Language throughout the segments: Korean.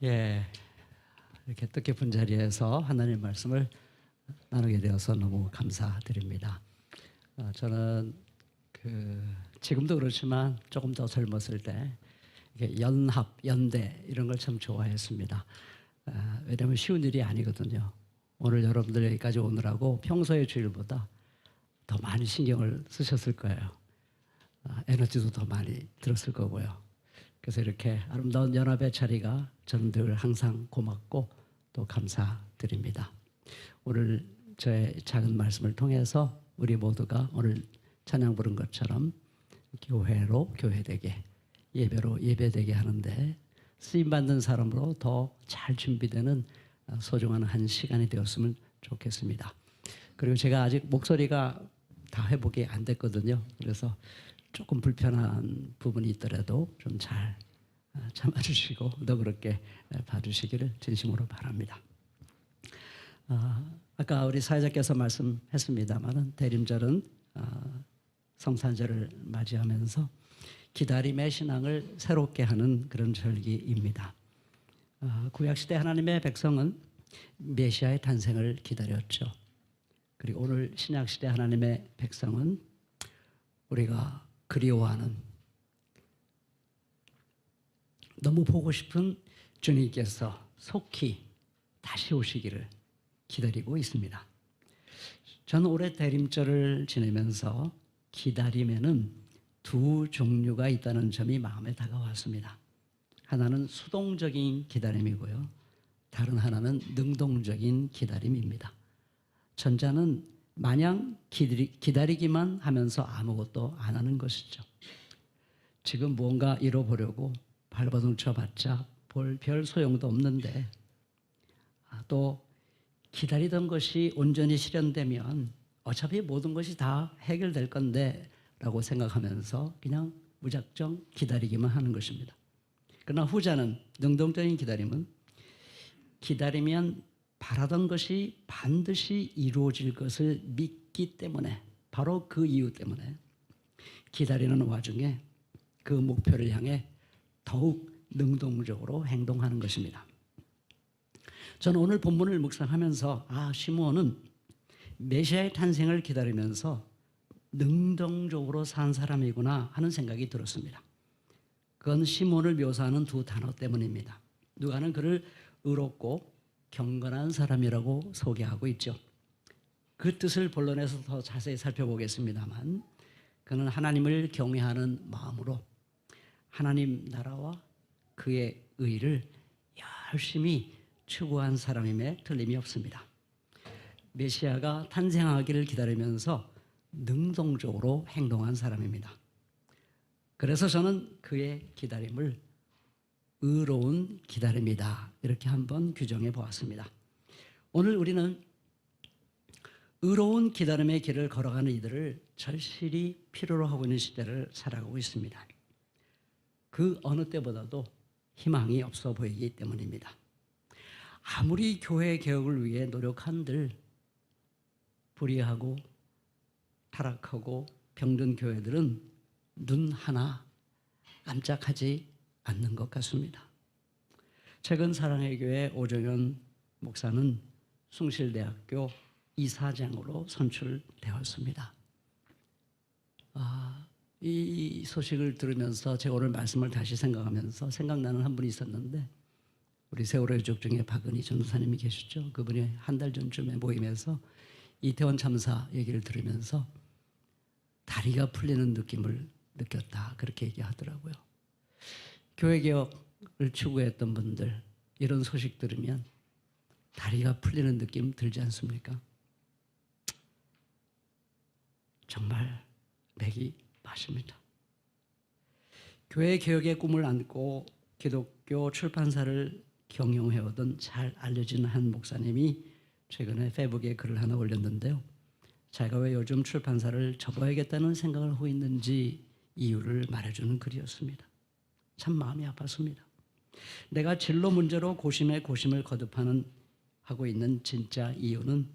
예, 이렇게 뜻깊은 자리에서 하나님 말씀을 나누게 되어서 너무 감사드립니다. 저는 지금도 그렇지만 조금 더 젊었을 때 이게 연합, 연대 이런 걸 참 좋아했습니다. 왜냐하면 쉬운 일이 아니거든요. 오늘 여러분들 여기까지 오느라고 평소의 주일보다 더 많이 신경을 쓰셨을 거예요. 에너지도 더 많이 들었을 거고요. 그래서 이렇게 아름다운 연합의 자리가 저는 늘 항상 고맙고 또 감사드립니다. 오늘 저의 작은 말씀을 통해서 우리 모두가 오늘 찬양 부른 것처럼 교회로 교회되게, 예배로 예배되게 하는데 쓰임받는 사람으로 더 잘 준비되는 소중한 한 시간이 되었으면 좋겠습니다. 그리고 제가 아직 목소리가 다 회복이 안 됐거든요. 그래서 조금 불편한 부분이 있더라도 좀 잘 참아주시고 너그럽게 봐주시기를 진심으로 바랍니다. 아까 우리 사회자께서 말씀했습니다마는 대림절은 성탄절을 맞이하면서 기다림의 신앙을 새롭게 하는 그런 절기입니다. 구약시대 하나님의 백성은 메시아의 탄생을 기다렸죠. 그리고 오늘 신약시대 하나님의 백성은 우리가 그리워하는, 너무 보고 싶은 주님께서 속히 다시 오시기를 기다리고 있습니다. 저는 올해 대림절을 지내면서 기다림에는 두 종류가 있다는 점이 마음에 다가왔습니다. 하나는 수동적인 기다림이고요. 다른 하나는 능동적인 기다림입니다. 전자는 마냥 기다리기만 하면서 아무것도 안 하는 것이죠. 지금 무언가 이뤄보려고 발버둥 쳐봤자 별 소용도 없는데, 또 기다리던 것이 온전히 실현되면 어차피 모든 것이 다 해결될 건데 라고 생각하면서 그냥 무작정 기다리기만 하는 것입니다. 그러나 후자는, 능동적인 기다림은 기다리면 바라던 것이 반드시 이루어질 것을 믿기 때문에, 바로 그 이유 때문에 기다리는 와중에 그 목표를 향해 더욱 능동적으로 행동하는 것입니다. 저는 오늘 본문을 묵상하면서 시므온은 메시아의 탄생을 기다리면서 능동적으로 산 사람이구나 하는 생각이 들었습니다. 그건 시므온을 묘사하는 두 단어 때문입니다. 누가는 그를 의롭고 경건한 사람이라고 소개하고 있죠. 그 뜻을 본론에서 더 자세히 살펴보겠습니다만, 그는 하나님을 경외하는 마음으로 하나님 나라와 그의 의를 열심히 추구한 사람임에 틀림이 없습니다. 메시아가 탄생하기를 기다리면서 능동적으로 행동한 사람입니다. 그래서 저는 그의 기다림을 의로운 기다림이다, 이렇게 한번 규정해 보았습니다. 오늘 우리는 의로운 기다림의 길을 걸어가는 이들을 절실히 필요로 하고 있는 시대를 살아가고 있습니다. 그 어느 때보다도 희망이 없어 보이기 때문입니다. 아무리 교회 개혁을 위해 노력한들 불의하고 타락하고 병든 교회들은 눈 하나 깜짝하지 않는 것 같습니다. 최근 사랑의 교회 오정현 목사는 숭실대학교 이사장으로 선출되었습니다. 이 소식을 들으면서 제가 오늘 말씀을 다시 생각하면서 생각나는 한 분이 있었는데, 우리 세월호 유족 중에 박은희 전도사님이 계시죠. 그분이 한 달 전쯤에 모임에서 이태원 참사 얘기를 들으면서 다리가 풀리는 느낌을 느꼈다, 그렇게 얘기하더라고요. 교회 개혁을 추구했던 분들, 이런 소식 들으면 다리가 풀리는 느낌 들지 않습니까? 정말 맥이 맞습니다. 교회 개혁의 꿈을 안고 기독교 출판사를 경영해오던 잘 알려진 한 목사님이 최근에 페이북에 글을 하나 올렸는데요. 자기가 왜 요즘 출판사를 접어야겠다는 생각을 하고 있는지 이유를 말해주는 글이었습니다. 참 마음이 아팠습니다. 내가 진로 문제로 고심에 고심을 하고 있는 진짜 이유는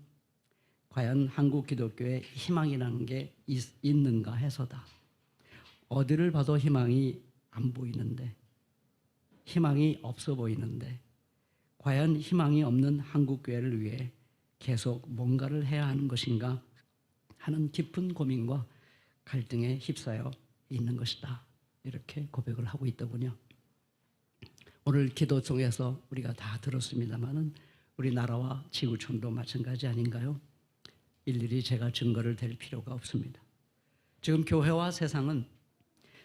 과연 한국 기독교에 희망이라는 게 있는가 해서다. 어디를 봐도 희망이 안 보이는데, 희망이 없어 보이는데 과연 희망이 없는 한국 교회를 위해 계속 뭔가를 해야 하는 것인가 하는 깊은 고민과 갈등에 휩싸여 있는 것이다. 이렇게 고백을 하고 있더군요. 오늘 기도 속에서 우리가 다 들었습니다마는 우리나라와 지구촌도 마찬가지 아닌가요? 일일이 제가 증거를 댈 필요가 없습니다. 지금 교회와 세상은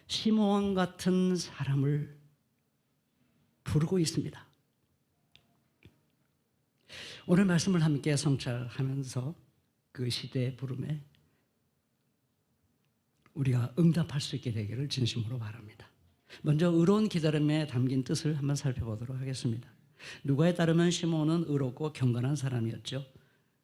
시므온 같은 사람을 부르고 있습니다. 오늘 말씀을 함께 성찰하면서 그 시대의 부름에 우리가 응답할 수 있게 되기를 진심으로 바랍니다. 먼저 의로운 기다림에 담긴 뜻을 한번 살펴보도록 하겠습니다. 누가에 따르면 시므온은 의롭고 경건한 사람이었죠.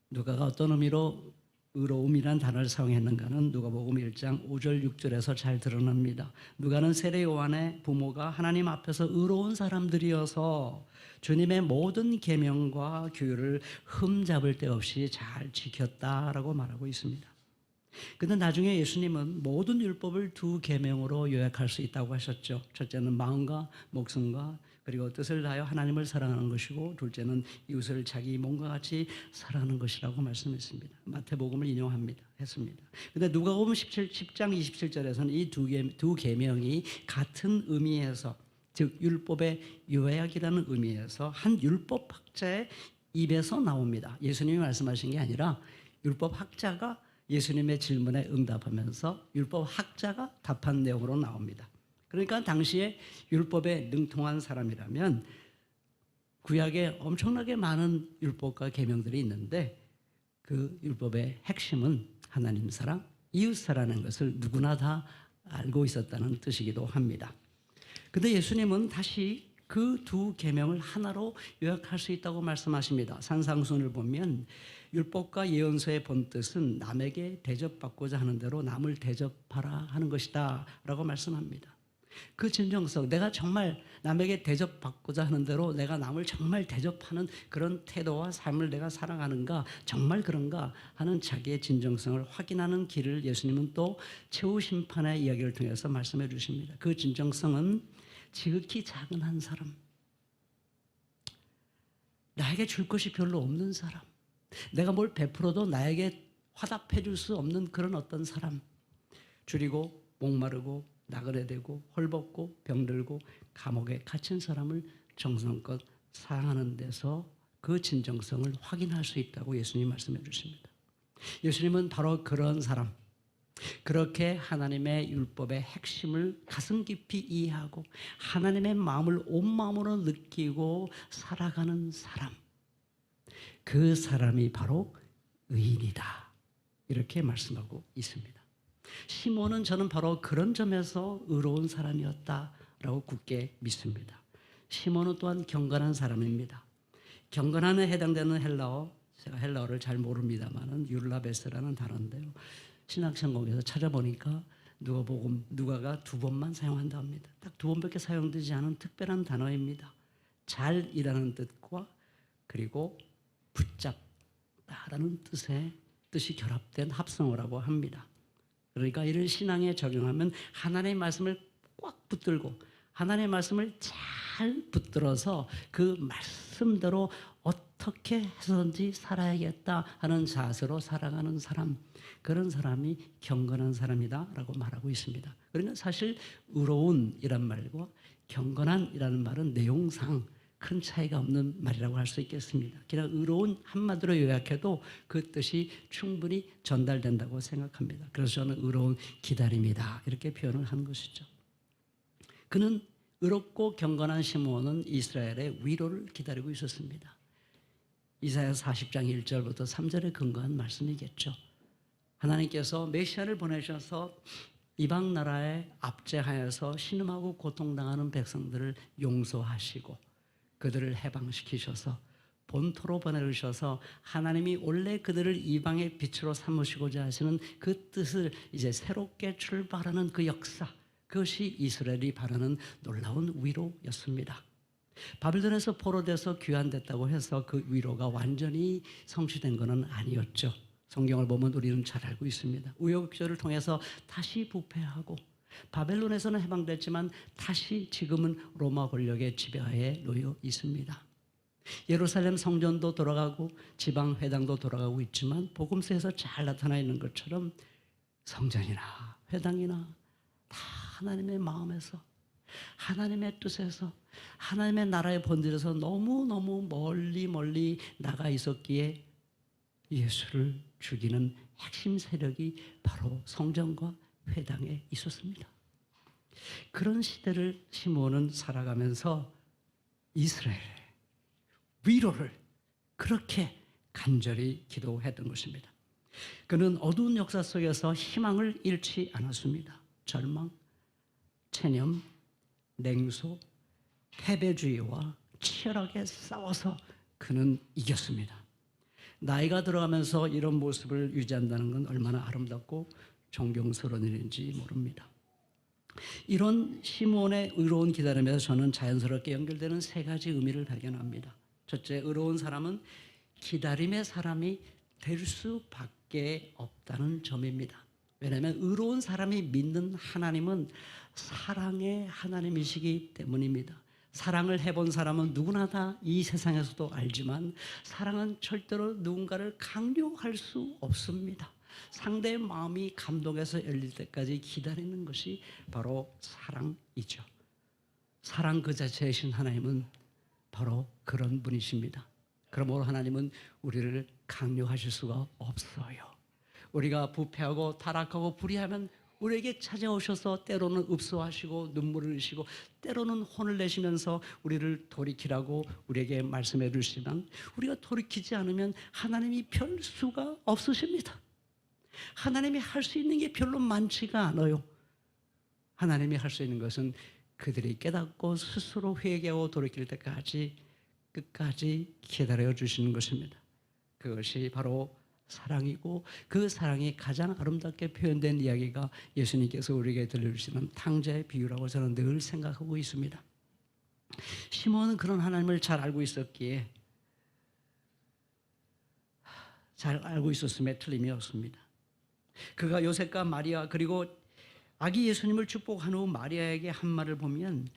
누가가 어떤 의미로 의로움이란 단어를 사용했는가는 누가복음 1장 5절 6절에서 잘 드러납니다. 누가는 세례 요한의 부모가 하나님 앞에서 의로운 사람들이어서 주님의 모든 계명과 규율을 흠잡을 데 없이 잘 지켰다라고 말하고 있습니다. 그런데 나중에 예수님은 모든 율법을 두 계명으로 요약할 수 있다고 하셨죠. 첫째는 마음과 목숨과 그리고 뜻을 다하여 하나님을 사랑하는 것이고, 둘째는 이웃을 자기 몸과 같이 사랑하는 것이라고 말씀했습니다. 마태복음을 했습니다. 그런데 누가복음 10장 27절에서는 이 두 계명이 같은 의미에서, 즉 율법의 요약이라는 의미에서 한 율법학자의 입에서 나옵니다. 예수님이 말씀하신 게 아니라 율법학자가 예수님의 질문에 응답하면서 율법학자가 답한 내용으로 나옵니다. 그러니까 당시에 율법에 능통한 사람이라면 구약에 엄청나게 많은 율법과 계명들이 있는데 그 율법의 핵심은 하나님 사랑, 이웃 사랑하는 것을 누구나 다 알고 있었다는 뜻이기도 합니다. 그런데 예수님은 다시 그 두 계명을 하나로 요약할 수 있다고 말씀하십니다. 산상순을 보면 율법과 예언서의 본뜻은 남에게 대접받고자 하는 대로 남을 대접하라 하는 것이다 라고 말씀합니다. 그 진정성, 내가 정말 남에게 대접받고자 하는 대로 내가 남을 정말 대접하는 그런 태도와 삶을 내가 살아가는가, 정말 그런가 하는 자기의 진정성을 확인하는 길을 예수님은 또 최후 심판의 이야기를 통해서 말씀해 주십니다. 그 진정성은 지극히 작은 한 사람, 나에게 줄 것이 별로 없는 사람, 내가 뭘 베풀어도 나에게 화답해 줄 수 없는 그런 어떤 사람, 줄이고 목마르고 나그네 되고 헐벗고 병들고 감옥에 갇힌 사람을 정성껏 사랑하는 데서 그 진정성을 확인할 수 있다고 예수님이 말씀해 주십니다. 예수님은 바로 그런 사람, 그렇게 하나님의 율법의 핵심을 가슴 깊이 이해하고 하나님의 마음을 온 마음으로 느끼고 살아가는 사람, 그 사람이 바로 의인이다, 이렇게 말씀하고 있습니다. 시몬은 저는 바로 그런 점에서 의로운 사람이었다라고 굳게 믿습니다. 시몬은 또한 경건한 사람입니다. 경건함에 해당되는 헬라어, 제가 헬라어를 잘 모릅니다만은 율라베스라는 단어인데요. 신학성경에서 찾아보니까 누가가 두 번만 사용한다 합니다. 딱 두 번밖에 사용되지 않은 특별한 단어입니다. 잘이라는 뜻과 그리고 붙잡다라는 뜻이 결합된 합성어라고 합니다. 그러니까 이를 신앙에 적용하면 하나님의 말씀을 꽉 붙들고 하나님의 말씀을 잘 붙들어서 그 말씀대로 어떻게 해서든지 살아야겠다 하는 자세로 살아가는 사람, 그런 사람이 경건한 사람이다라고 말하고 있습니다. 그러니까 사실 의로운이란 말과 경건한이라는 말은 내용상 큰 차이가 없는 말이라고 할 수 있겠습니다. 그냥 의로운 한마디로 요약해도 그 뜻이 충분히 전달된다고 생각합니다. 그래서 저는 의로운 기다림이다, 이렇게 표현을 하는 것이죠. 그는 의롭고 경건한 시므온은 이스라엘의 위로를 기다리고 있었습니다. 이사야 40장 1절부터 3절에 근거한 말씀이겠죠. 하나님께서 메시아를 보내셔서 이방 나라에 압제하여서 신음하고 고통당하는 백성들을 용서하시고 그들을 해방시키셔서 본토로 보내주셔서 하나님이 원래 그들을 이방의 빛으로 삼으시고자 하시는 그 뜻을 이제 새롭게 출발하는 그 역사, 그것이 이스라엘이 바라는 놀라운 위로였습니다. 바벨론에서 포로돼서 귀환됐다고 해서 그 위로가 완전히 성취된 것은 아니었죠. 성경을 보면 우리는 잘 알고 있습니다. 우여곡절을 통해서 다시 부패하고 바벨론에서는 해방됐지만 다시 지금은 로마 권력의 지배하에 놓여 있습니다. 예루살렘 성전도 돌아가고 지방 회당도 돌아가고 있지만 복음서에서 잘 나타나 있는 것처럼 성전이나 회당이나 다 하나님의 마음에서, 하나님의 뜻에서, 하나님의 나라의 본질에서 너무너무 멀리 나가 있었기에 예수를 죽이는 핵심 세력이 바로 성전과 회당에 있었습니다. 그런 시대를 시므온은 살아가면서 이스라엘의 위로를 그렇게 간절히 기도했던 것입니다. 그는 어두운 역사 속에서 희망을 잃지 않았습니다. 절망, 체념, 냉소, 패배주의와 치열하게 싸워서 그는 이겼습니다. 나이가 들어가면서 이런 모습을 유지한다는 건 얼마나 아름답고 존경스러운 일인지 모릅니다. 이런 시므온의 의로운 기다림에서 저는 자연스럽게 연결되는 세 가지 의미를 발견합니다. 첫째, 의로운 사람은 기다림의 사람이 될 수밖에 없다는 점입니다. 왜냐하면 의로운 사람이 믿는 하나님은 사랑의 하나님이시기 때문입니다. 사랑을 해본 사람은 누구나 다 이 세상에서도 알지만 사랑은 절대로 누군가를 강요할 수 없습니다. 상대의 마음이 감동해서 열릴 때까지 기다리는 것이 바로 사랑이죠. 사랑 그 자체이신 하나님은 바로 그런 분이십니다. 그러므로 하나님은 우리를 강요하실 수가 없어요. 우리가 부패하고 타락하고 불의하면 우리에게 찾아오셔서 때로는 읍소하시고 눈물을 흘리시고 때로는 혼을 내시면서 우리를 돌이키라고 우리에게 말씀해 주시지만 우리가 돌이키지 않으면 하나님이 별 수가 없으십니다. 하나님이 할 수 있는 게 별로 많지가 않아요. 하나님이 할 수 있는 것은 그들이 깨닫고 스스로 회개하고 돌이킬 때까지 끝까지 기다려 주시는 것입니다. 그것이 바로 사랑이고 그 사랑이 가장 아름답게 표현된 이야기가 예수님께서 우리에게 들려주시는 탕자의 비유라고 저는 늘 생각하고 있습니다. 시몬은 그런 하나님을 잘 알고 있었기에 잘 알고 있었음에 틀림이 없습니다. 그가 요셉과 마리아 그리고 아기 예수님을 축복한 후 마리아에게 한 말을 보면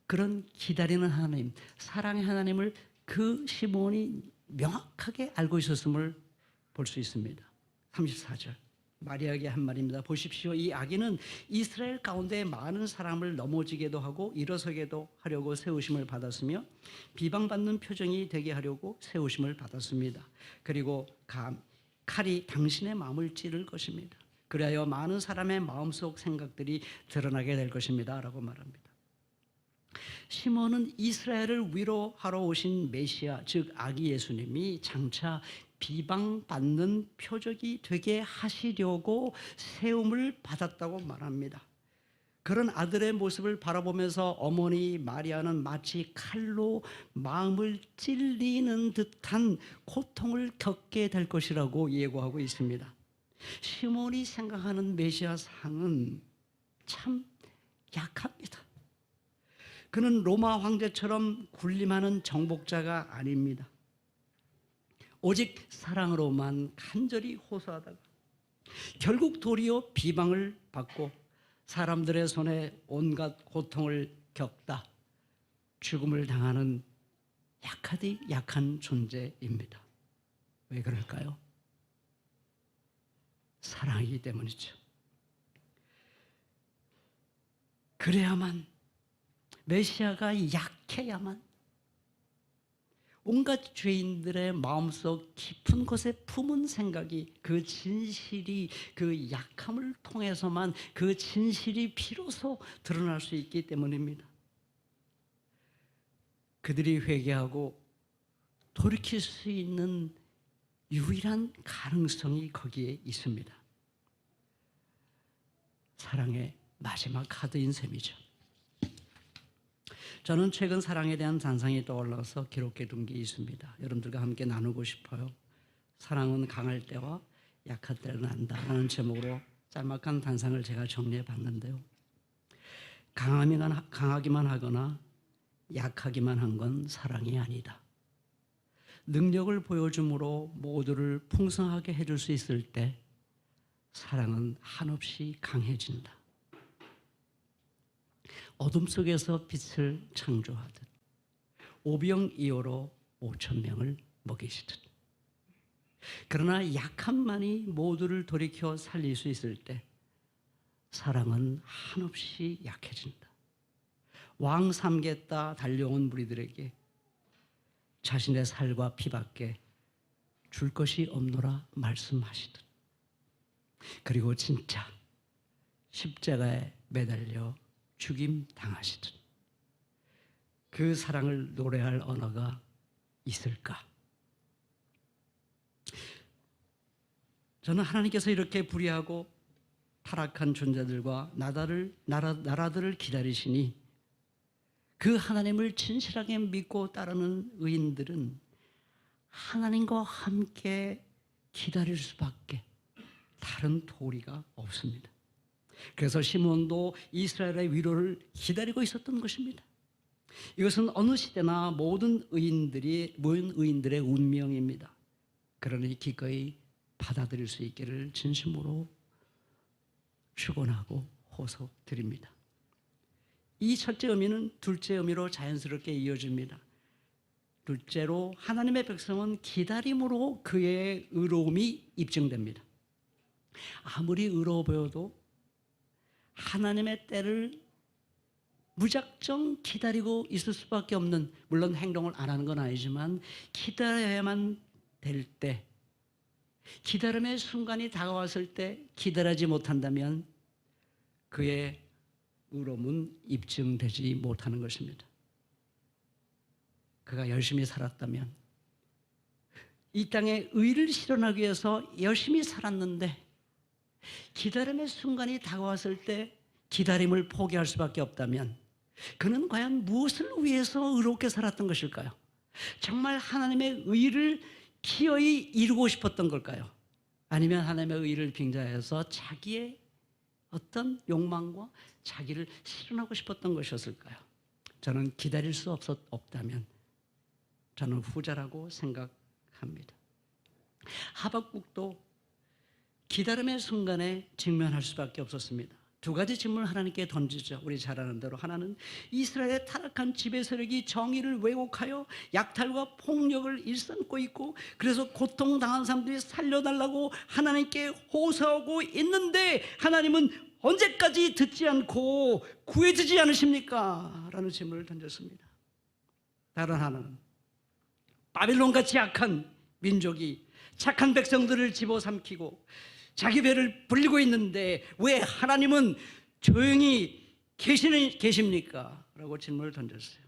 그런 기다리는 하나님, 사랑의 하나님을 그 시몬이 명확하게 알고 있었음을 볼 수 있습니다. 34절 마리아에게 한 말입니다. 보십시오. 이 아기는 이스라엘 가운데 많은 사람을 넘어지게도 하고 일어서게도 하려고 세우심을 받았으며 비방받는 표정이 되게 하려고 세우심을 받았습니다. 그리고 칼이 당신의 마음을 찌를 것입니다. 그리하여 많은 사람의 마음속 생각들이 드러나게 될 것입니다. 라고 말합니다. 시몬은 이스라엘을 위로하러 오신 메시아, 즉 아기 예수님이 장차 비방받는 표적이 되게 하시려고 세움을 받았다고 말합니다. 그런 아들의 모습을 바라보면서 어머니 마리아는 마치 칼로 마음을 찔리는 듯한 고통을 겪게 될 것이라고 예고하고 있습니다. 시몬이 생각하는 메시아 상은 참 약합니다. 그는 로마 황제처럼 군림하는 정복자가 아닙니다. 오직 사랑으로만 간절히 호소하다가 결국 도리어 비방을 받고 사람들의 손에 온갖 고통을 겪다 죽음을 당하는 약하디 약한 존재입니다. 왜 그럴까요? 사랑이기 때문이죠. 그래야만 메시아가 약해야만 온갖 죄인들의 마음속 깊은 곳에 품은 생각이 그 진실이 그 약함을 통해서만 그 진실이 비로소 드러날 수 있기 때문입니다. 그들이 회개하고 돌이킬 수 있는 유일한 가능성이 거기에 있습니다. 사랑의 마지막 카드인 셈이죠. 저는 최근 사랑에 대한 단상이 떠올라서 기록해 둔 게 있습니다. 여러분들과 함께 나누고 싶어요. 사랑은 강할 때와 약할 때를 난다라는 제목으로 짤막한 단상을 제가 정리해 봤는데요. 강하기만 하거나 약하기만 한 건 사랑이 아니다. 능력을 보여줌으로 모두를 풍성하게 해줄 수 있을 때 사랑은 한없이 강해진다. 어둠 속에서 빛을 창조하듯 오병이어로 5천 명을 먹이시듯. 그러나 약함만이 모두를 돌이켜 살릴 수 있을 때 사랑은 한없이 약해진다. 왕 삼겠다 달려온 무리들에게 자신의 살과 피밖에 줄 것이 없노라 말씀하시듯. 그리고 진짜 십자가에 매달려 죽임 당하시듯. 그 사랑을 노래할 언어가 있을까? 저는 하나님께서 이렇게 불의하고 타락한 존재들과 나라들을 기다리시니 그 하나님을 진실하게 믿고 따르는 의인들은 하나님과 함께 기다릴 수밖에 다른 도리가 없습니다. 그래서 시몬도 이스라엘의 위로를 기다리고 있었던 것입니다. 이것은 어느 시대나 모든 의인들의 운명입니다. 그러니 기꺼이 받아들일 수 있기를 진심으로 축원하고 호소드립니다. 이 첫째 의미는 둘째 의미로 자연스럽게 이어집니다. 둘째로 하나님의 백성은 기다림으로 그의 의로움이 입증됩니다. 아무리 의로워 보여도 하나님의 때를 무작정 기다리고 있을 수밖에 없는, 물론 행동을 안 하는 건 아니지만 기다려야만 될 때, 기다림의 순간이 다가왔을 때 기다리지 못한다면 그의 의로움은 입증되지 못하는 것입니다. 그가 열심히 살았다면, 이 땅에 의를 실현하기 위해서 열심히 살았는데 기다림의 순간이 다가왔을 때 기다림을 포기할 수밖에 없다면 그는 과연 무엇을 위해서 의롭게 살았던 것일까요? 정말 하나님의 의를 기어이 이루고 싶었던 걸까요? 아니면 하나님의 의를 빙자해서 자기의 어떤 욕망과 자기를 실현하고 싶었던 것이었을까요? 저는 기다릴 수 없다면 저는 후자라고 생각합니다. 하박국도 기다림의 순간에 직면할 수밖에 없었습니다. 두 가지 질문을 하나님께 던지죠. 우리 잘 아는 대로 하나는 이스라엘의 타락한 지배 세력이 정의를 왜곡하여 약탈과 폭력을 일삼고 있고, 그래서 고통당한 사람들이 살려달라고 하나님께 호소하고 있는데 하나님은 언제까지 듣지 않고 구해주지 않으십니까? 라는 질문을 던졌습니다. 다른 하나는 바빌론같이 악한 민족이 착한 백성들을 집어삼키고 자기 배를 불리고 있는데 왜 하나님은 조용히 계십니까? 라고 질문을 던졌어요.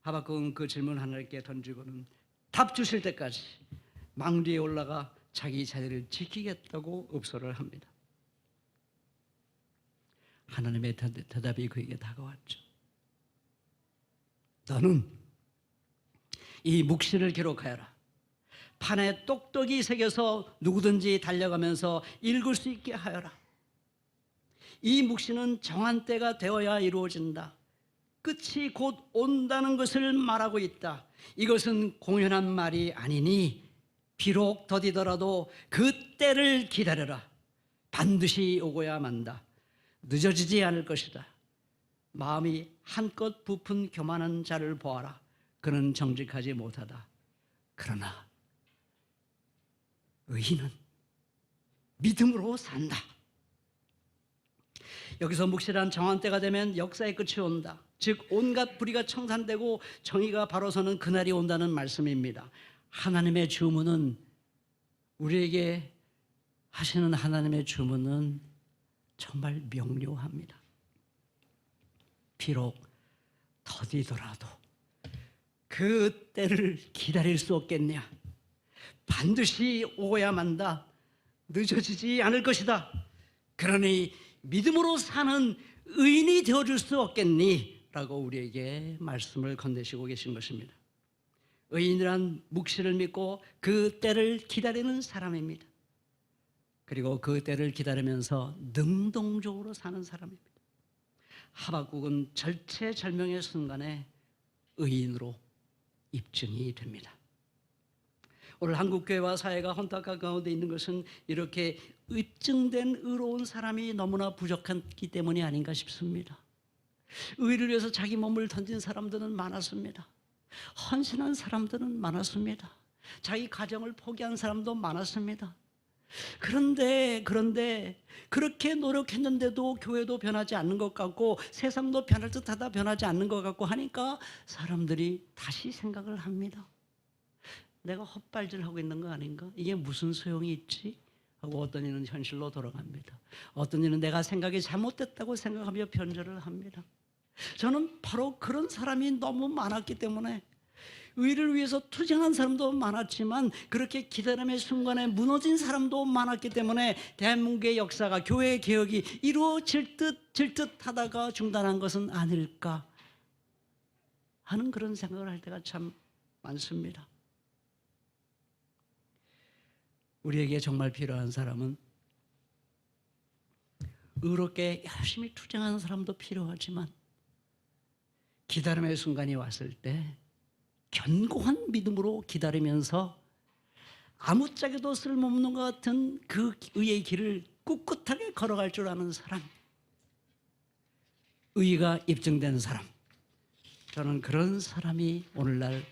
하박국은 그 질문 하나님께 던지고는 답 주실 때까지 망대에 올라가 자기 자리를 지키겠다고 읍소를 합니다. 하나님의 대답이 그에게 다가왔죠. 너는 이 묵시를 기록하여라. 판에 똑똑이 새겨서 누구든지 달려가면서 읽을 수 있게 하여라. 이 묵시는 정한 때가 되어야 이루어진다. 끝이 곧 온다는 것을 말하고 있다. 이것은 공연한 말이 아니니 비록 더디더라도 그 때를 기다려라. 반드시 오고야 만다. 늦어지지 않을 것이다. 마음이 한껏 부푼 교만한 자를 보아라. 그는 정직하지 못하다. 그러나 의인은 믿음으로 산다. 여기서 묵시란 정한 때가 되면 역사의 끝이 온다. 즉 온갖 불의가 청산되고 정의가 바로 서는 그날이 온다는 말씀입니다. 하나님의 주문은, 우리에게 하시는 하나님의 주문은 정말 명료합니다. 비록 더디더라도 그 때를 기다릴 수 없겠냐? 반드시 오고야 만다. 늦어지지 않을 것이다. 그러니 믿음으로 사는 의인이 되어줄 수 없겠니? 라고 우리에게 말씀을 건네시고 계신 것입니다. 의인이란 묵시를 믿고 그 때를 기다리는 사람입니다. 그리고 그 때를 기다리면서 능동적으로 사는 사람입니다. 하박국은 절체절명의 순간에 의인으로 입증이 됩니다. 오늘 한국교회와 사회가 혼탁한 가운데 있는 것은 이렇게 입증된 의로운 사람이 너무나 부족했기 때문이 아닌가 싶습니다. 의를 위해서 자기 몸을 던진 사람들은 많았습니다. 헌신한 사람들은 많았습니다. 자기 가정을 포기한 사람도 많았습니다. 그런데 그렇게 노력했는데도 교회도 변하지 않는 것 같고 세상도 변할 듯하다 변하지 않는 것 같고 하니까 사람들이 다시 생각을 합니다. 내가 헛발질하고 있는 거 아닌가? 이게 무슨 소용이 있지? 하고 어떤 이는 현실로 돌아갑니다. 어떤 이는 내가 생각이 잘못됐다고 생각하며 변절을 합니다. 저는 바로 그런 사람이 너무 많았기 때문에 의를 위해서 투쟁한 사람도 많았지만 그렇게 기다림의 순간에 무너진 사람도 많았기 때문에 대한민국의 역사가 교회 개혁이 이루어질 듯 하다가 중단한 것은 아닐까 하는 그런 생각을 할 때가 참 많습니다. 우리에게 정말 필요한 사람은 의롭게 열심히 투쟁하는 사람도 필요하지만 기다림의 순간이 왔을 때 견고한 믿음으로 기다리면서 아무짝에도 쓸모없는 것 같은 그 의의 길을 꿋꿋하게 걸어갈 줄 아는 사람, 의가 입증된 사람, 저는 그런 사람이 오늘날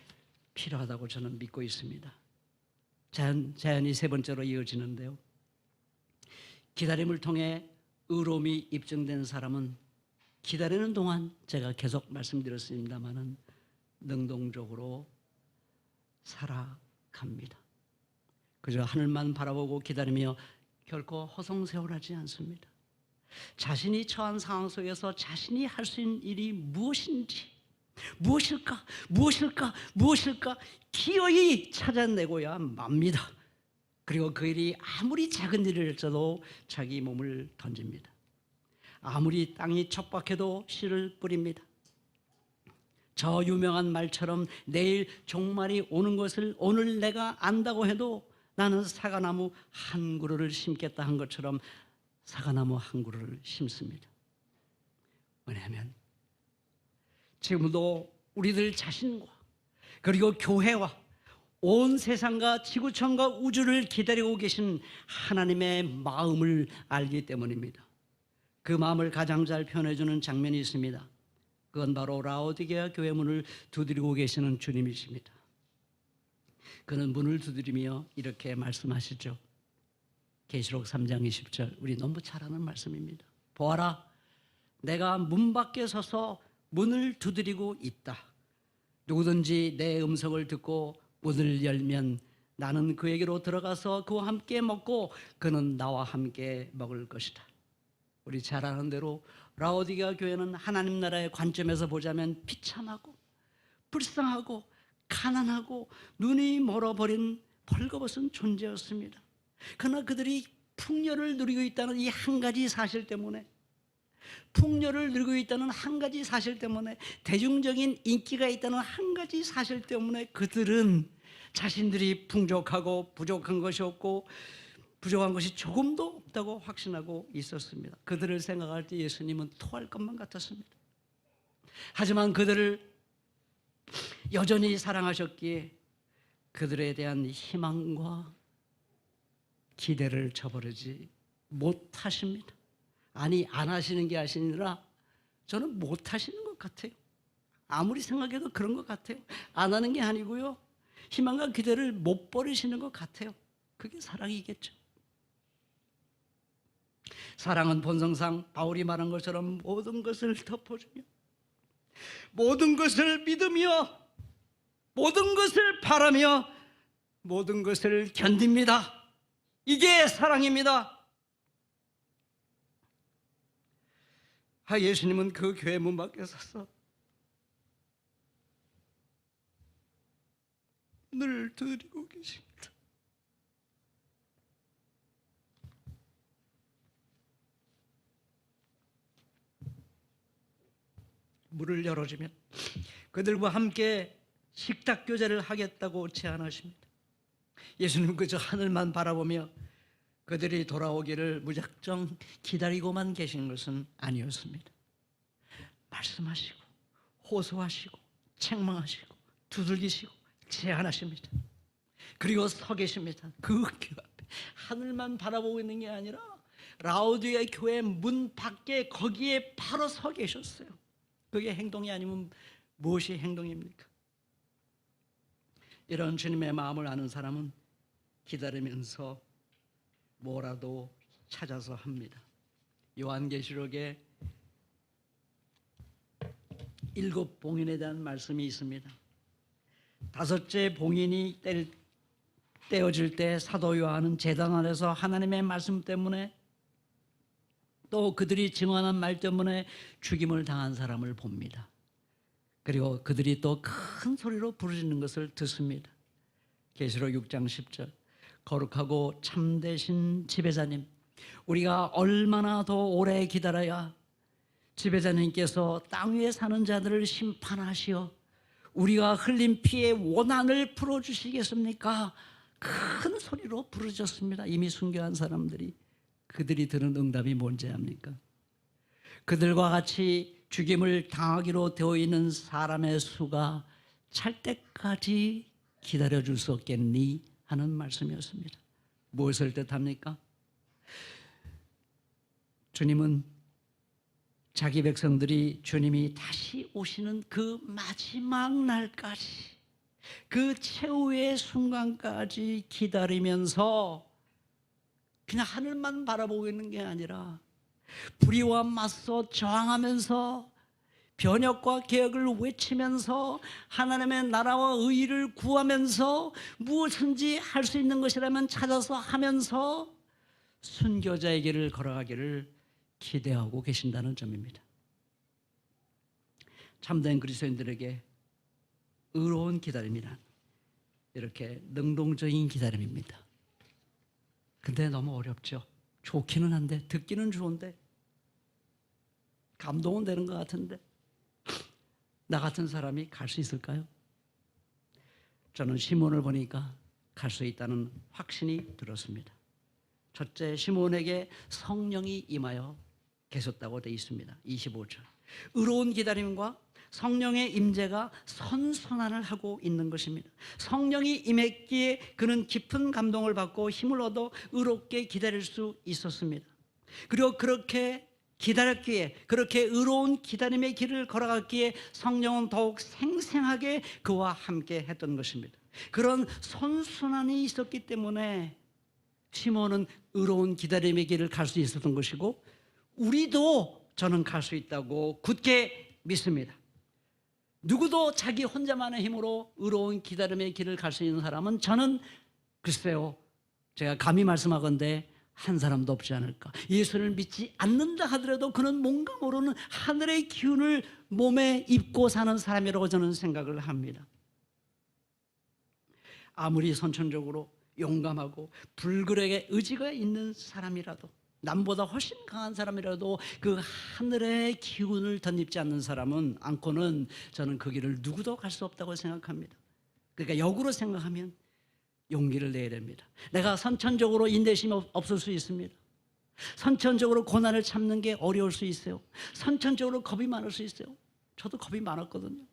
필요하다고 저는 믿고 있습니다. 자연이 세 번째로 이어지는데요. 기다림을 통해 의로움이 입증된 사람은 기다리는 동안 제가 계속 말씀드렸습니다마는 능동적으로 살아갑니다. 그저 하늘만 바라보고 기다리며 결코 허송세월하지 않습니다. 자신이 처한 상황 속에서 자신이 할 수 있는 일이 무엇일까 기어이 찾아내고야 맙니다. 그리고 그 일이 아무리 작은 일일지라도 자기 몸을 던집니다. 아무리 땅이 척박해도 씨를 뿌립니다. 저 유명한 말처럼 내일 종말이 오는 것을 오늘 내가 안다고 해도 나는 사과나무 한 그루를 심겠다 한 것처럼 사과나무 한 그루를 심습니다. 왜냐하면 지금도 우리들 자신과 그리고 교회와 온 세상과 지구촌과 우주를 기다리고 계신 하나님의 마음을 알기 때문입니다. 그 마음을 가장 잘 표현해주는 장면이 있습니다. 그건 바로 라오디게아 교회 문을 두드리고 계시는 주님이십니다. 그는 문을 두드리며 이렇게 말씀하시죠. 계시록 3장 20절, 우리 너무 잘 아는 말씀입니다. 보아라, 내가 문 밖에 서서 문을 두드리고 있다. 누구든지 내 음성을 듣고 문을 열면 나는 그에게로 들어가서 그와 함께 먹고 그는 나와 함께 먹을 것이다. 우리 잘 아는 대로 라오디게아 교회는 하나님 나라의 관점에서 보자면 비참하고 불쌍하고 가난하고 눈이 멀어버린 벌거벗은 존재였습니다. 그러나 그들이 풍요를 누리고 있다는 이 한 가지 사실 때문에, 풍요를 누리고 있다는 한 가지 사실 때문에, 대중적인 인기가 있다는 한 가지 사실 때문에 그들은 자신들이 풍족하고 부족한 것이 없고 부족한 것이 조금도 없다고 확신하고 있었습니다. 그들을 생각할 때 예수님은 토할 것만 같았습니다. 하지만 그들을 여전히 사랑하셨기에 그들에 대한 희망과 기대를 저버리지 못하십니다. 아니, 안 하시는 게 아니라 저는 못하시는 것 같아요. 아무리 생각해도 그런 것 같아요. 안 하는 게 아니고요, 희망과 기대를 못 버리시는 것 같아요. 그게 사랑이겠죠. 사랑은 본성상 바울이 말한 것처럼 모든 것을 덮어주며 모든 것을 믿으며 모든 것을 바라며 모든 것을 견딥니다. 이게 사랑입니다. 예수님은 그 교회 문 밖에 서서 늘 두드리고 계십니다. 문을 열어주면 그들과 함께 식탁 교제를 하겠다고 제안하십니다. 예수님은 그저 하늘만 바라보며 그들이 돌아오기를 무작정 기다리고만 계신 것은 아니었습니다. 말씀하시고 호소하시고 책망하시고 두들기시고 제안하십니다. 그리고 서 계십니다. 그 교회 앞에 하늘만 바라보고 있는 게 아니라 라오디게아 교회 문 밖에 거기에 바로 서 계셨어요. 그게 행동이 아니면 무엇이 행동입니까? 이런 주님의 마음을 아는 사람은 기다리면서 뭐라도 찾아서 합니다. 요한계시록에 7 봉인에 대한 말씀이 있습니다. 5째 봉인이 떼어질 때 사도 요한은 제단 아래서 하나님의 말씀 때문에 또 그들이 증언한 말 때문에 죽임을 당한 사람을 봅니다. 그리고 그들이 또 큰 소리로 부르짖는 것을 듣습니다. 계시록 6장 10절, 거룩하고 참되신 지배자님, 우리가 얼마나 더 오래 기다려야 지배자님께서 땅 위에 사는 자들을 심판하시어 우리가 흘린 피의 원한을 풀어주시겠습니까? 큰 소리로 부르짖었습니다. 이미 순교한 사람들이. 그들이 들은 응답이 뭔지 압니까? 그들과 같이 죽임을 당하기로 되어 있는 사람의 수가 찰 때까지 기다려줄 수 없겠니? 하는 말씀이었습니다. 무엇을 뜻합니까? 주님은 자기 백성들이 주님이 다시 오시는 그 마지막 날까지, 그 최후의 순간까지 기다리면서 그냥 하늘만 바라보고 있는 게 아니라 불의와 맞서 저항하면서 변혁과 개혁을 외치면서 하나님의 나라와 의를 구하면서 무엇인지 할 수 있는 것이라면 찾아서 하면서 순교자의 길을 걸어가기를 기대하고 계신다는 점입니다. 참된 그리스도인들에게 의로운 기다림이란 이렇게 능동적인 기다림입니다. 근데 너무 어렵죠. 좋기는 한데, 듣기는 좋은데, 감동은 되는 것 같은데 나 같은 사람이 갈 수 있을까요? 저는 시몬을 보니까 갈 수 있다는 확신이 들었습니다. 첫째, 시몬에게 성령이 임하여 계셨다고 되어 있습니다. 25절. 의로운 기다림과 성령의 임재가 선순환을 하고 있는 것입니다. 성령이 임했기에 그는 깊은 감동을 받고 힘을 얻어 의롭게 기다릴 수 있었습니다. 그리고 그렇게 기다렸기에, 그렇게 의로운 기다림의 길을 걸어갔기에 성령은 더욱 생생하게 그와 함께 했던 것입니다. 그런 선순환이 있었기 때문에 시몬은 의로운 기다림의 길을 갈 수 있었던 것이고, 우리도 저는 갈 수 있다고 굳게 믿습니다. 누구도 자기 혼자만의 힘으로 의로운 기다림의 길을 갈 수 있는 사람은 저는 글쎄요, 제가 감히 말씀하건대 한 사람도 없지 않을까. 예수를 믿지 않는다 하더라도 그는 뭔가 모르는 하늘의 기운을 몸에 입고 사는 사람이라고 저는 생각을 합니다. 아무리 선천적으로 용감하고 불굴의 의지가 있는 사람이라도, 남보다 훨씬 강한 사람이라도 그 하늘의 기운을 덧입지 않는 사람은 않고는 저는 그 길을 누구도 갈 수 없다고 생각합니다. 그러니까 역으로 생각하면 용기를 내야 됩니다. 내가 선천적으로 인내심이 없을 수 있습니다. 선천적으로 고난을 참는 게 어려울 수 있어요. 선천적으로 겁이 많을 수 있어요. 저도 겁이 많았거든요.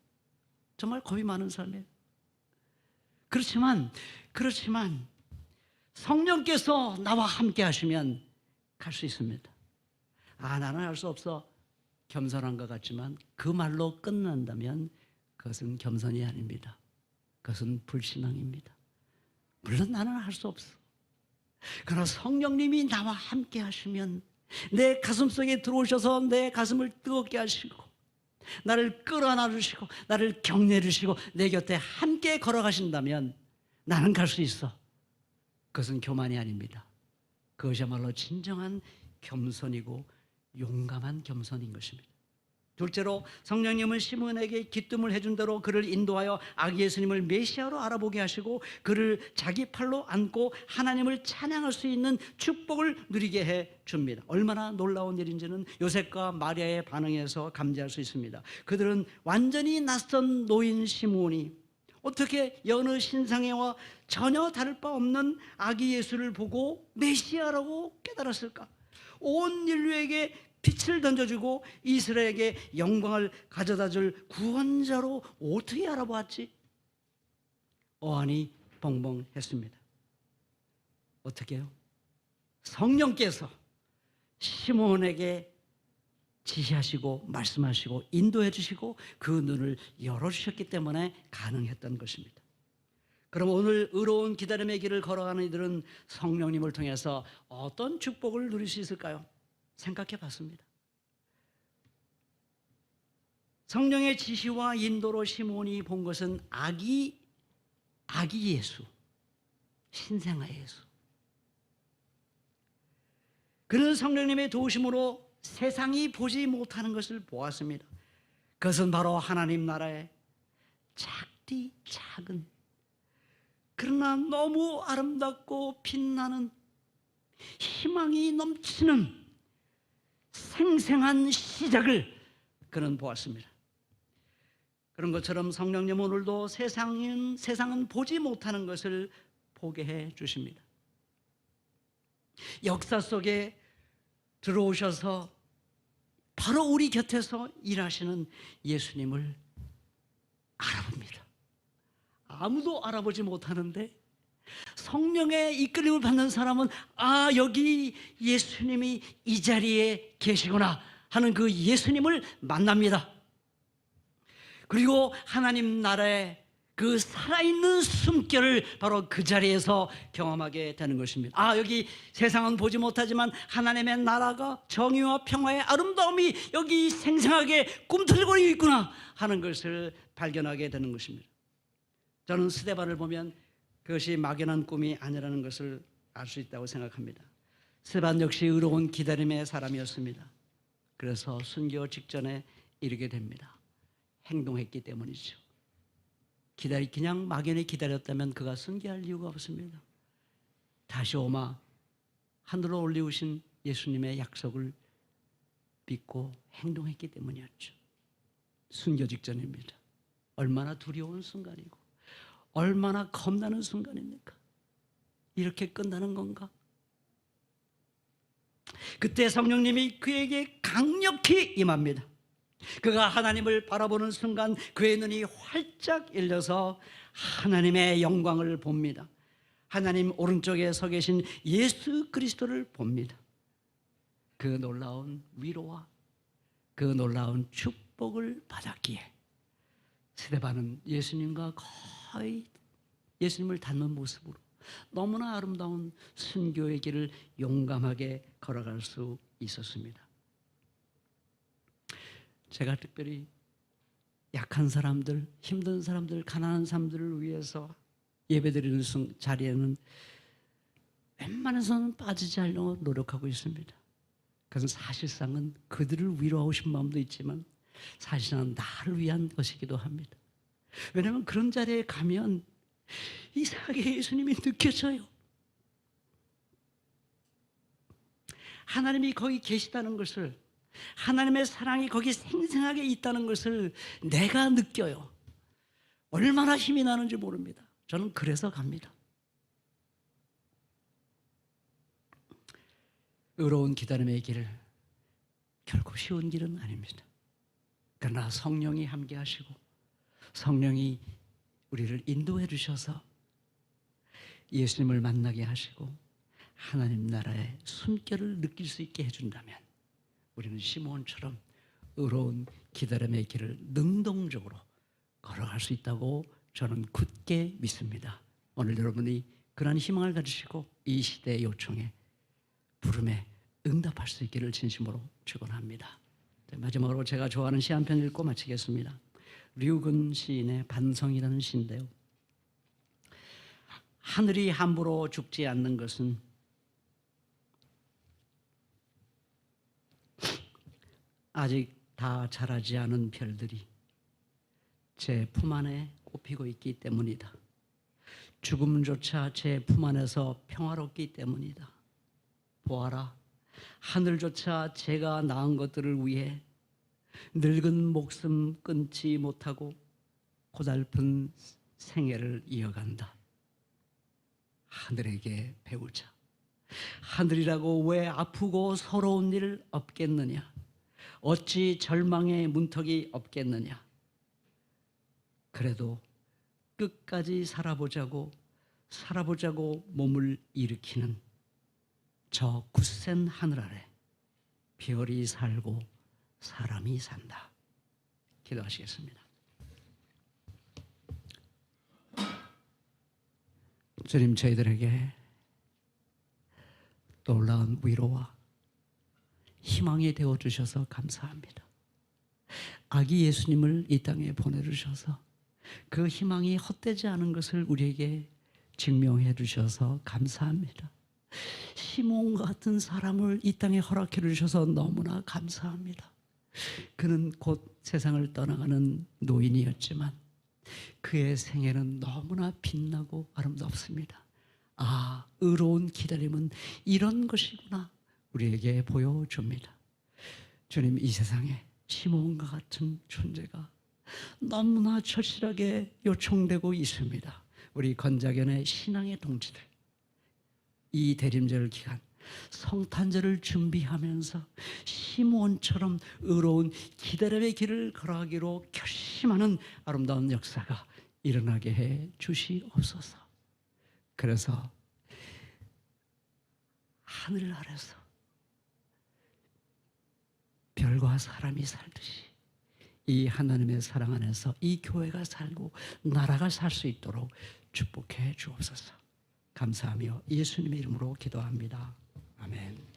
정말 겁이 많은 사람이에요. 그렇지만 성령께서 나와 함께 하시면 갈 수 있습니다. 나는 할 수 없어. 겸손한 것 같지만 그 말로 끝난다면 그것은 겸손이 아닙니다. 그것은 불신앙입니다. 물론 나는 할 수 없어. 그러나 성령님이 나와 함께 하시면 내 가슴속에 들어오셔서 내 가슴을 뜨겁게 하시고 나를 끌어안아 주시고 나를 격려해 주시고 내 곁에 함께 걸어가신다면 나는 갈 수 있어. 그것은 교만이 아닙니다. 그것이야말로 진정한 겸손이고 용감한 겸손인 것입니다. 둘째로, 성령님은 시몬에게 기뜸을 해준 대로 그를 인도하여 아기 예수님을 메시아로 알아보게 하시고 그를 자기 팔로 안고 하나님을 찬양할 수 있는 축복을 누리게 해 줍니다. 얼마나 놀라운 일인지는 요셉과 마리아의 반응에서 감지할 수 있습니다. 그들은 완전히 낯선 노인 시몬이 어떻게 여느 신상회와 전혀 다를 바 없는 아기 예수를 보고 메시아라고 깨달았을까? 온 인류에게 빛을 던져주고 이스라엘에게 영광을 가져다줄 구원자로 어떻게 알아보았지? 어안이 벙벙했습니다. 어떻게 해요? 성령께서 시몬에게 지시하시고 말씀하시고 인도해 주시고 그 눈을 열어주셨기 때문에 가능했던 것입니다. 그럼 오늘 의로운 기다림의 길을 걸어가는 이들은 성령님을 통해서 어떤 축복을 누릴 수 있을까요? 생각해 봤습니다. 성령의 지시와 인도로 시몬이 본 것은 아기 예수, 신생아 예수. 그는 성령님의 도우심으로 세상이 보지 못하는 것을 보았습니다. 그것은 바로 하나님 나라의 작디 작은, 그러나 너무 아름답고 빛나는, 희망이 넘치는 생생한 시작을 그는 보았습니다. 그런 것처럼 성령님 오늘도 세상은 보지 못하는 것을 보게 해 주십니다. 역사 속에 들어오셔서 바로 우리 곁에서 일하시는 예수님을 알아봅니다. 아무도 알아보지 못하는데 성령의 이끌림을 받는 사람은 여기 예수님이 이 자리에 계시구나 하는 그 예수님을 만납니다. 그리고 하나님 나라의 그 살아있는 숨결을 바로 그 자리에서 경험하게 되는 것입니다. 여기 세상은 보지 못하지만 하나님의 나라가 정의와 평화의 아름다움이 여기 생생하게 꿈틀거리고 있구나 하는 것을 발견하게 되는 것입니다. 저는 스데반을 보면 그것이 막연한 꿈이 아니라는 것을 알 수 있다고 생각합니다. 스데반 역시 의로운 기다림의 사람이었습니다. 그래서 순교 직전에 이르게 됩니다. 행동했기 때문이죠. 그냥 막연히 기다렸다면 그가 순교할 이유가 없습니다. 다시 오마 하늘로 올리우신 예수님의 약속을 믿고 행동했기 때문이었죠. 순교 직전입니다. 얼마나 두려운 순간이고 얼마나 겁나는 순간입니까? 이렇게 끝나는 건가? 그때 성령님이 그에게 강력히 임합니다. 그가 하나님을 바라보는 순간 그의 눈이 활짝 열려서 하나님의 영광을 봅니다. 하나님 오른쪽에 서 계신 예수 그리스도를 봅니다. 그 놀라운 위로와 그 놀라운 축복을 받았기에 스데반은 예수님과 거의 예수님을 닮은 모습으로 너무나 아름다운 순교의 길을 용감하게 걸어갈 수 있었습니다. 제가 특별히 약한 사람들, 힘든 사람들, 가난한 사람들을 위해서 예배드리는 자리에는 웬만해서는 빠지지 않으려고 노력하고 있습니다. 그것은 사실상은 그들을 위로하고 싶은 마음도 있지만 사실상 나를 위한 것이기도 합니다. 왜냐하면 그런 자리에 가면 이상하게 예수님이 느껴져요. 하나님이 거기 계시다는 것을, 하나님의 사랑이 거기 생생하게 있다는 것을 내가 느껴요. 얼마나 힘이 나는지 모릅니다. 저는 그래서 갑니다. 의로운 기다림의 길을 결코 쉬운 길은 아닙니다. 그러나 성령이 함께 하시고 성령이 우리를 인도해 주셔서 예수님을 만나게 하시고 하나님 나라의 숨결을 느낄 수 있게 해준다면 우리는 시몬처럼 의로운 기다림의 길을 능동적으로 걸어갈 수 있다고 저는 굳게 믿습니다. 오늘 여러분이 그러한 희망을 가지시고 이 시대의 요청에 부름에 응답할 수 있기를 진심으로 축원합니다. 마지막으로 제가 좋아하는 시 한 편 읽고 마치겠습니다. 류근 시인의 반성이라는 시인데요. 하늘이 함부로 죽지 않는 것은 아직 다 자라지 않은 별들이 제 품 안에 꼽히고 있기 때문이다. 죽음조차 제 품 안에서 평화롭기 때문이다. 보아라, 하늘조차 제가 낳은 것들을 위해 늙은 목숨 끊지 못하고 고달픈 생애를 이어간다. 하늘에게 배우자. 하늘이라고 왜 아프고 서러운 일 없겠느냐? 어찌 절망의 문턱이 없겠느냐? 그래도 끝까지 살아보자고 몸을 일으키는 저 굳센 하늘 아래 별이 살고 사람이 산다. 기도하시겠습니다. 주님 저희들에게 놀라운 위로와 희망이 되어 주셔서 감사합니다. 아기 예수님을 이 땅에 보내주셔서 그 희망이 헛되지 않은 것을 우리에게 증명해 주셔서 감사합니다. 시몬과 같은 사람을 이 땅에 허락해 주셔서 너무나 감사합니다. 그는 곧 세상을 떠나가는 노인이었지만 그의 생애는 너무나 빛나고 아름답습니다. 아, 의로운 기다림은 이런 것이구나 우리에게 보여줍니다. 주님, 이 세상에 시몬과 같은 존재가 너무나 절실하게 요청되고 있습니다. 우리 건자견의 신앙의 동지들, 이 대림절 기간 성탄절을 준비하면서 시몬처럼 의로운 기다림의 길을 걸어가기로 결심하는 아름다운 역사가 일어나게 해 주시옵소서. 그래서 하늘 아래서 별과 사람이 살듯이 이 하나님의 사랑 안에서 이 교회가 살고 나라가 살 수 있도록 축복해 주옵소서. 감사하며 예수님의 이름으로 기도합니다. 아멘.